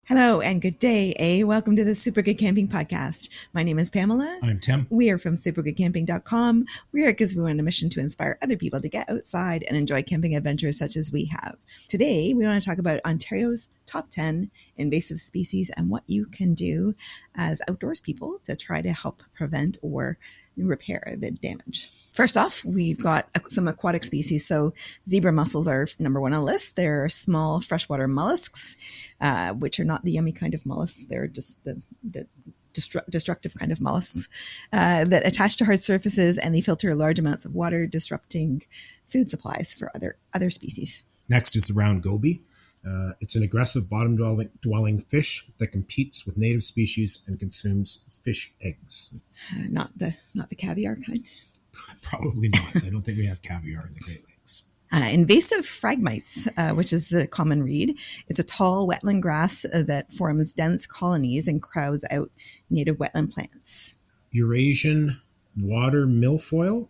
Hello and good day, Welcome to the Super Good Camping Podcast. My name is Pamela. I'm Tim. We are from supergoodcamping.com. We're here because we're on a mission to inspire other people to get outside and enjoy camping adventures such as we have. Today, we want to talk about Ontario's top 10 invasive species and what you can do as outdoors people to try to help prevent or repair the damage. First off, we've got some aquatic species. So zebra mussels are number one on the list. They're small freshwater mollusks, which are not the yummy kind of mollusks. They're just the destructive kind of mollusks that attach to hard surfaces, and they filter large amounts of water, disrupting food supplies for other species. Next is the round goby. It's an aggressive bottom-dwelling fish that competes with native species and consumes fish eggs. Not the caviar kind. Probably not. I don't think we have caviar in the Great Lakes. Invasive phragmites, which is the common reed, is a tall wetland grass that forms dense colonies and crowds out native wetland plants. Eurasian water milfoil.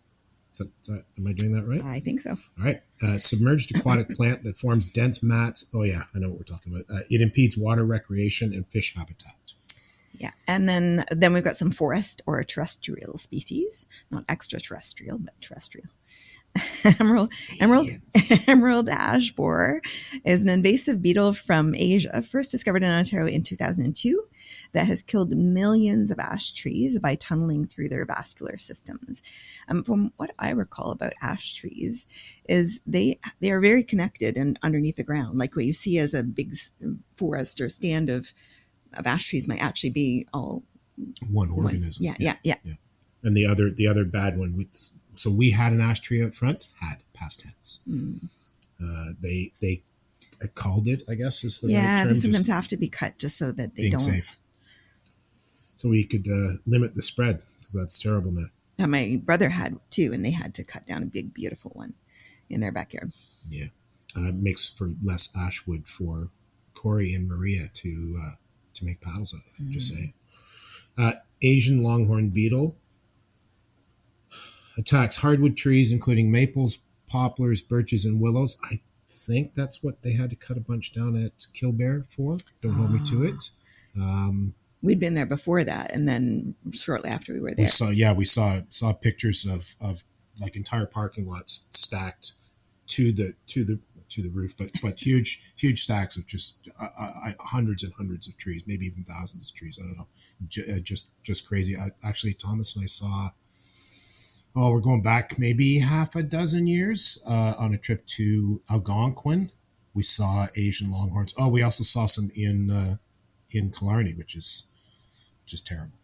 Am I doing that right? I think so. All right. Submerged aquatic plant that forms dense mats. Oh, yeah. I know what we're talking about. It impedes water recreation and fish habitat. Yeah, and then we've got some forest or terrestrial species, not extraterrestrial, but terrestrial. Emerald ash borer is an invasive beetle from Asia, first discovered in Ontario in 2002, that has killed millions of ash trees by tunneling through their vascular systems. From what I recall about ash trees is they are very connected and underneath the ground, like what you see as a big forest or stand of ash trees might actually be all one organism. Yeah. And the other bad one. So we had an ash tree out front. Had past tense. They called it, I guess, is the right term. They sometimes have to be cut just so that they don't. Safe. So we could limit the spread because that's terrible now. Now, my brother had two, and they had to cut down a big, beautiful one in their backyard. Yeah, it makes for less ash wood for Corey and Maria to make paddles out of. Just saying. Asian longhorned beetle attacks hardwood trees, including maples, poplars, birches, and willows. I think that's what they had to cut a bunch down at Killbear for. Don't hold me to it. We'd been there before that, and then shortly after we were there, we saw pictures of like entire parking lots stacked to the roof, but huge stacks of just hundreds and hundreds of trees, maybe even thousands of trees. I don't know, just crazy. Actually, Thomas and I saw. Oh, we're going back maybe half a dozen years on a trip to Algonquin. We saw Asian longhorns. Oh, we also saw some in Killarney, which is just terrible.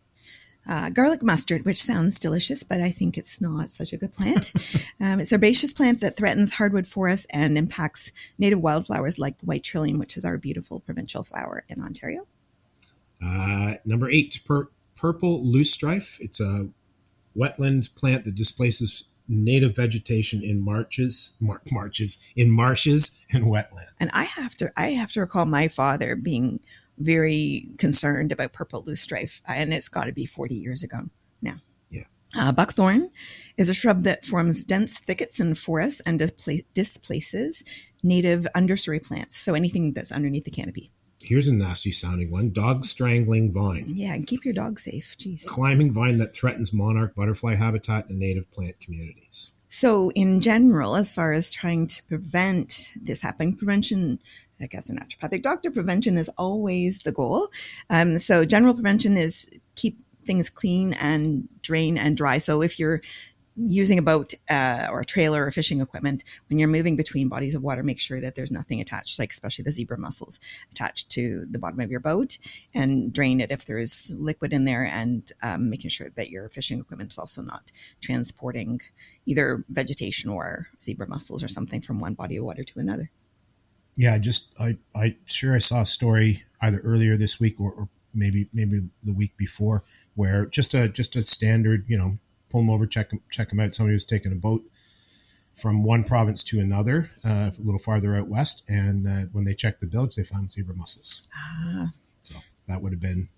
Garlic mustard, which sounds delicious, but I think it's not such a good plant. It's an herbaceous plant that threatens hardwood forests and impacts native wildflowers like white trillium, which is our beautiful provincial flower in Ontario. Number 8, purple loosestrife. It's a wetland plant that displaces native vegetation in marshes and wetlands. And I have to recall my father being very concerned about purple loosestrife, and it's got to be 40 years ago now. Yeah. Buckthorn is a shrub that forms dense thickets in forests and displaces native understory plants, so anything that's underneath the canopy. Here's a nasty sounding one. Dog strangling vine. Yeah, and keep your dog safe. Jeez. Climbing vine that threatens monarch butterfly habitat and native plant communities. So in general, as far as trying to prevent this happening, prevention, I guess a naturopathic doctor, prevention is always the goal. So general prevention is keep things clean and drain and dry. So if you're using a boat or a trailer or fishing equipment, when you're moving between bodies of water, make sure that there's nothing attached, like especially the zebra mussels attached to the bottom of your boat, and drain it if there's liquid in there, and making sure that your fishing equipment is also not transporting either vegetation or zebra mussels or something from one body of water to another. Yeah, I saw a story either earlier this week or maybe the week before where just a standard, pull them over, check them out. Somebody was taking a boat from one province to another, a little farther out west, and when they checked the bilge, they found zebra mussels. So that would have been,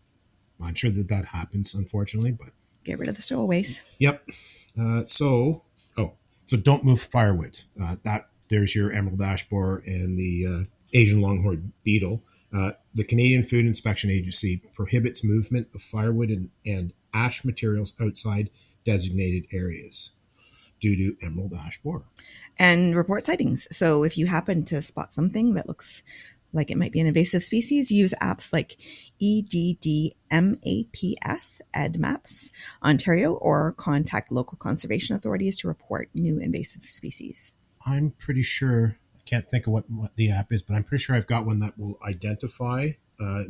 I'm sure that happens, unfortunately, but get rid of the stowaways. Yep. So don't move firewood. There's your emerald ash borer and the Asian longhorned beetle. The Canadian Food Inspection Agency prohibits movement of firewood and ash materials outside designated areas due to emerald ash borer. And report sightings. So if you happen to spot something that looks like it might be an invasive species, use apps like EDDMapS Ontario, or contact local conservation authorities to report new invasive species. I'm pretty sure, I can't think of what the app is, but I'm pretty sure I've got one that will identify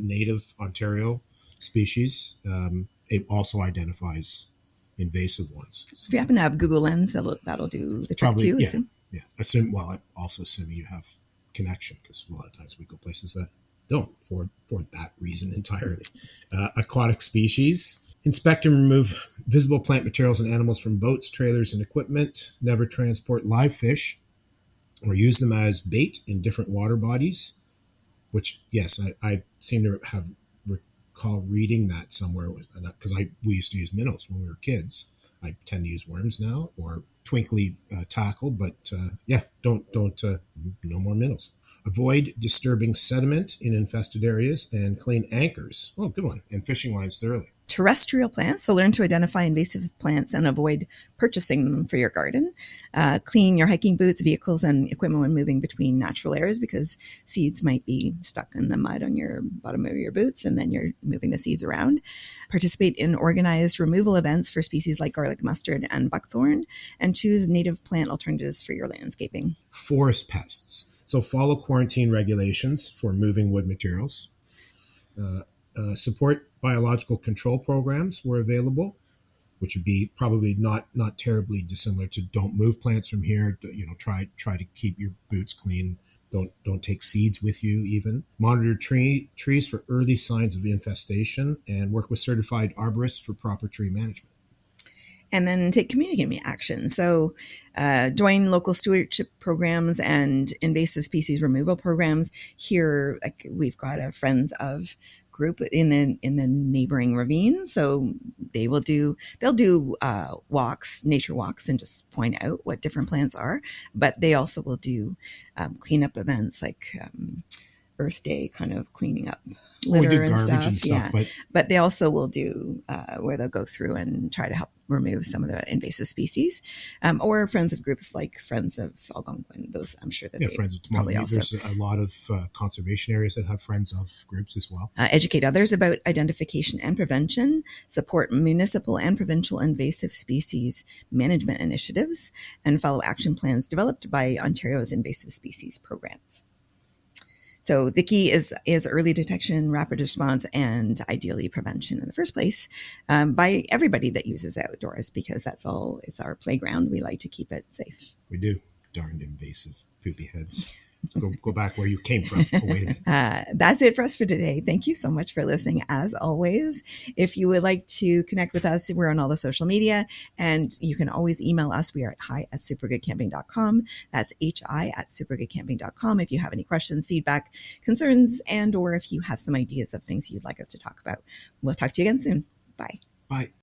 native Ontario species. It also identifies invasive ones. If you happen to have Google Lens, that'll do the trick too. Yeah. I'm also assuming you have connection, because a lot of times we go places that don't for that reason entirely. Aquatic species. Inspect and remove visible plant materials and animals from boats, trailers, and equipment. Never transport live fish or use them as bait in different water bodies, which, yes, I seem to recall reading that somewhere, because we used to use minnows when we were kids. I tend to use worms now, or twinkly tackle, but don't no more minnows. Avoid disturbing sediment in infested areas and clean anchors. Oh, good one. And fishing lines thoroughly. Terrestrial plants, so learn to identify invasive plants and avoid purchasing them for your garden. Clean your hiking boots, vehicles, and equipment when moving between natural areas, because seeds might be stuck in the mud on your bottom of your boots, and then you're moving the seeds around. Participate in organized removal events for species like garlic mustard and buckthorn, and choose native plant alternatives for your landscaping. Forest pests. So follow quarantine regulations for moving wood materials. Support biological control programs where available, which would be probably not terribly dissimilar to don't move plants from here. Try to keep your boots clean. Don't take seeds with you even. Monitor trees for early signs of infestation, and work with certified arborists for proper tree management. And then take community action. So join local stewardship programs and invasive species removal programs. Here, like, we've got a Friends of group in the neighboring ravine. So they'll do walks, nature walks, and just point out what different plants are. But they also will do cleanup events like Earth Day, kind of cleaning up litter and stuff. But they also will do where they'll go through and try to help remove some of the invasive species, or friends of groups like Friends of Algonquin. Those, I'm sure that Friends of probably also. There's a lot of conservation areas that have Friends of groups as well. Educate others about identification and prevention. Support municipal and provincial invasive species management initiatives, and follow action plans developed by Ontario's invasive species programs. So the key is early detection, rapid response, and ideally prevention in the first place by everybody that uses outdoors, because it's our playground. We like to keep it safe. We do. Darned invasive poopy heads. Go back where you came from. Oh, wait a minute. That's it for us for today. Thank you so much for listening, as always. If you would like to connect with us, we're on all the social media, and you can always email us. We are at hi@supergoodcamping.com. That's hi@supergoodcamping.com. If you have any questions, feedback, concerns, and or if you have some ideas of things you'd like us to talk about. We'll talk to you again soon. Bye. Bye.